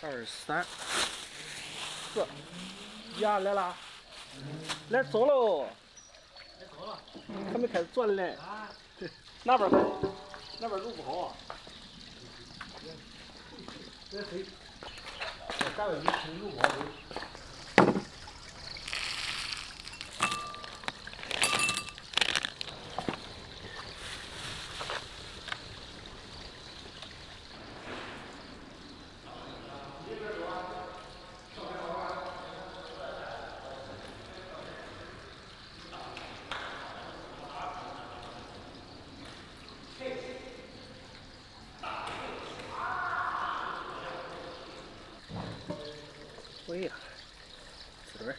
23、4，呀，来啦，来走喽，还没开始转嘞。哪边走？那边路不好啊。这谁？单位里路不好走。对呀，滋墩儿。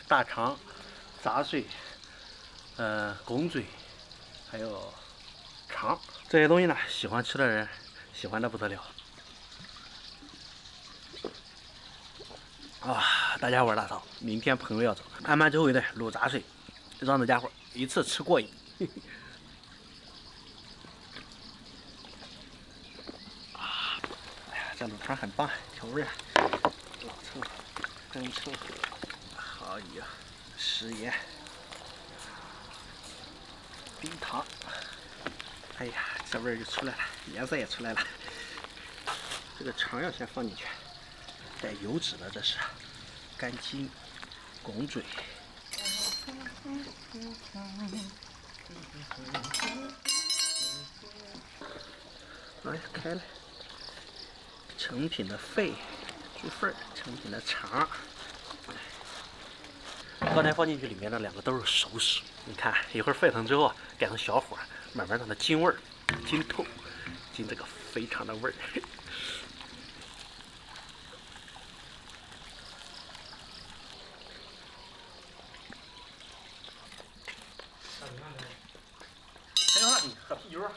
大肠、杂碎、拱嘴，还有肠这些东西呢，喜欢吃的人喜欢的不得了。啊，大家伙大嫂，明天朋友要走，按完之后的卤杂碎，让这家伙一次吃过瘾。啊，哎呀，这卤汤很棒，调味啊，老抽、生抽。好呀，食盐、冰糖，哎呀，这味儿就出来了，颜色也出来了。这个肠要先放进去，带油脂的这是干筋、拱嘴。哎，开了。成品的肺、猪肺，成品的肠。刚才放进去里面的2个都是熟食，你看一会儿沸腾之后改成小火，慢慢让它进味儿、进透、进这个肥肠的味儿。还有啥？你喝啤酒？喝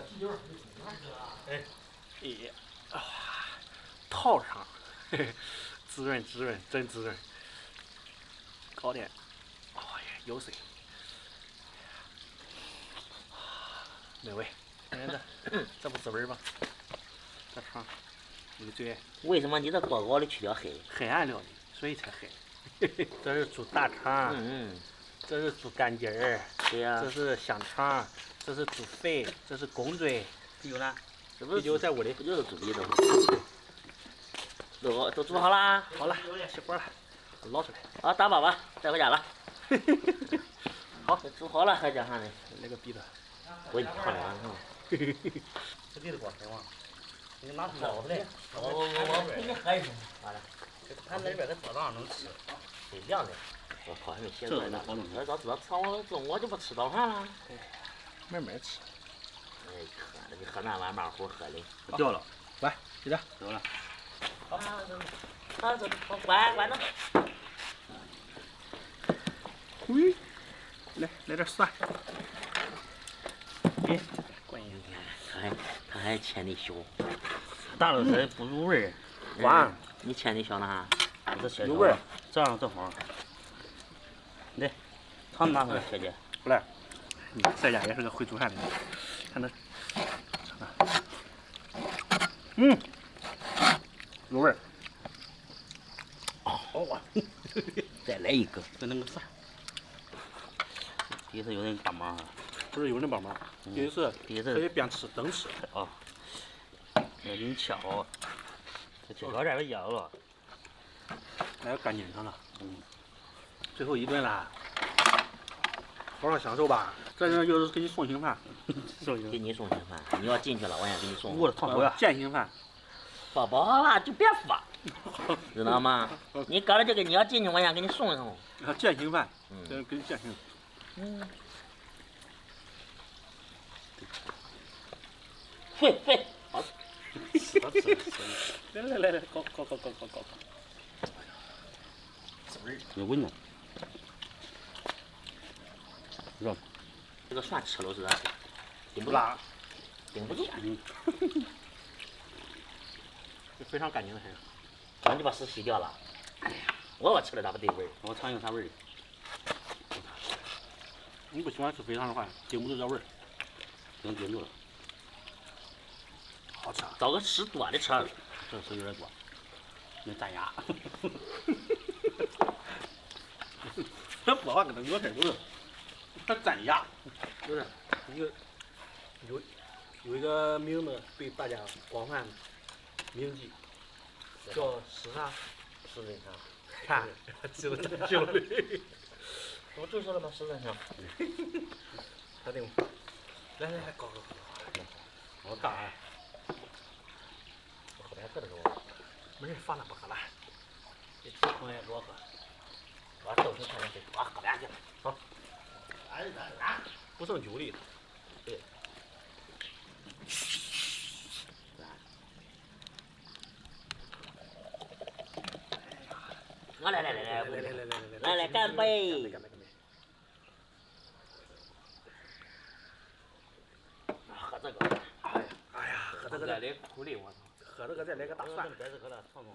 啤酒。哎，啊，套上，嘿嘿，滋润滋润，真滋润。搞点，哎呀，油水，美味。看看这不滋味吗？这肠，你最爱。为什么你这锅锅里去掉黑？黑暗料理，所以才黑。这是煮大肠，这是煮干筋儿，对呀、这是香肠，这是煮肺，这是拱嘴。啤酒呢？啤酒在屋里。不就是煮啤酒？都煮好啦？好了，熄火了，捞出来。啊，打包吧，带回家了。好，煮好了还叫啥呢？那个鼻子。我一烫完是吧？这鼻子光很旺，你拿出来。我陪你喝一口。好了。他那边的早上能吃。得凉的。我靠，还没写字呢。早知道吃我中午就不吃早饭了。慢慢吃。哎，喝的比河南碗马虎喝的。掉了，来，记着，走了。好，走，关着。喂，来点蒜。哎，关键他还切的小，大了它不入味儿。哇，你切的小呢？这切入味儿，这样正好。来，汤拿回来，小姐。不来，你在家也是个会做饭的人，看这，入味儿。好啊，再来一个。再弄个蒜。第一次有人帮忙啊。不是有人帮忙，第一次可以边吃等吃。啊，我给你切好，这切好这边压了。来个干筋上了，最后一顿啦，好好享受吧。这人就是给你送行饭，给你送行饭，你要进去了，我先给你送。我的烫头呀，践行饭。宝宝了就别说，知道吗？你搁了这个，你要进去，我先给你送上。践行饭，这给你践行。会，好。吃了。来，搞。滋味儿。有味呢。是吧？这个蒜吃了是啥？顶不住，辣，顶不住。就非常干净的很。那你把屎洗掉了？哎呀，我吃了咋不对味儿？我尝一个啥味儿？你不喜欢吃肥肠的话，顶不住这味儿，能顶住了。好吃啊！找个吃多的吃，这是有点多，没粘牙。这说话跟那热菜似的，它粘牙。不是，有一个名字被大家广泛铭记，叫是啥？是人上。看，记得太清了。我就说了吗？是人上。他定。来，搞。我干啥？我后边喝的时候，没事，放那不喝了。这吃朋友多喝。我豆腐看见谁？我喝两去。好。不胜酒力。对。来，干杯！喝这个。哎呀，喝这个来的苦力，我操！喝这个再来个大蒜。这是喝了，尝尝。